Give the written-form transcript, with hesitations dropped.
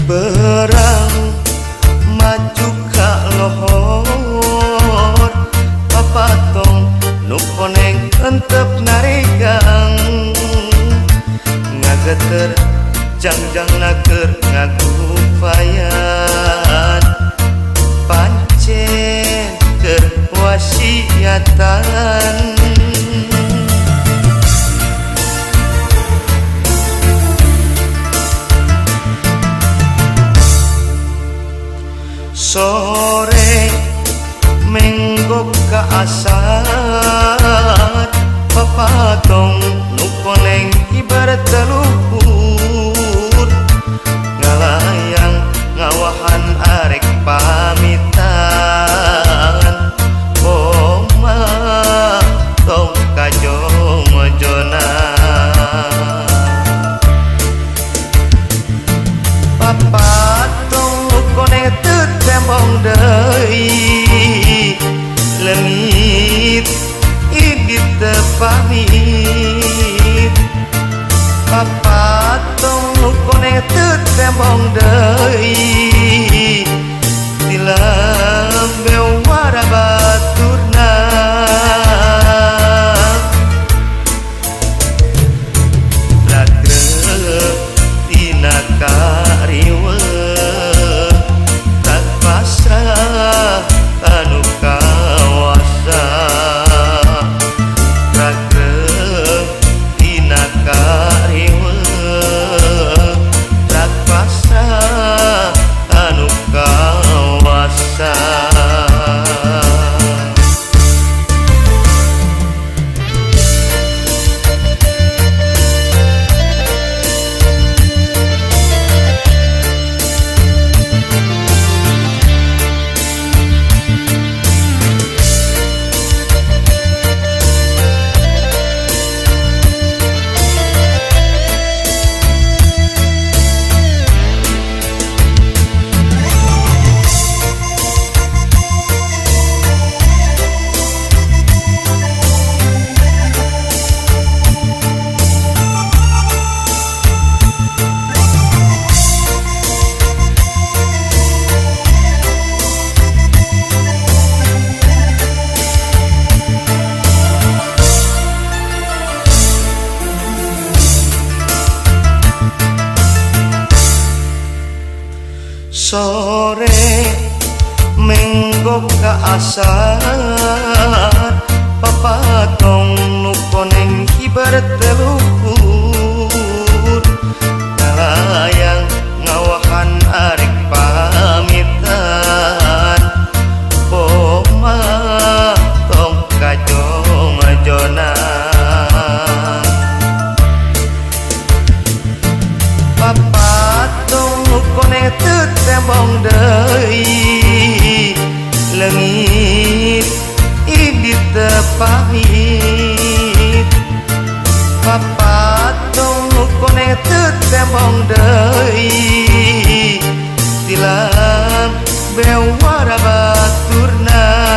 Berang maju ka lohor papatong nu koneng entep naregang ngageter jangjang nager ngagupayan pancen keur wasiatan sore menggok ka asar papatong nu koneng ibarat teluhur ngalayang ngawahan arek pamitan oma tong kajong-jona papatong nu koneng tembong deui leungit idit teu pamit papatong nu koneng teu tembong deui di lembe wara baturna ragreg tina kariweuh anu kawasa ragreg tina kariweuh rakasa anu kawasa sore menggok ka asar papatong nu koneng ibarat teluhur ngalayang ngawahan arek pamitan poma tong kajong-jona papatong nu koneng teu tembong deui leungit idit teu pamit papatong nu koneng teu tembong deui di lembe wara baturna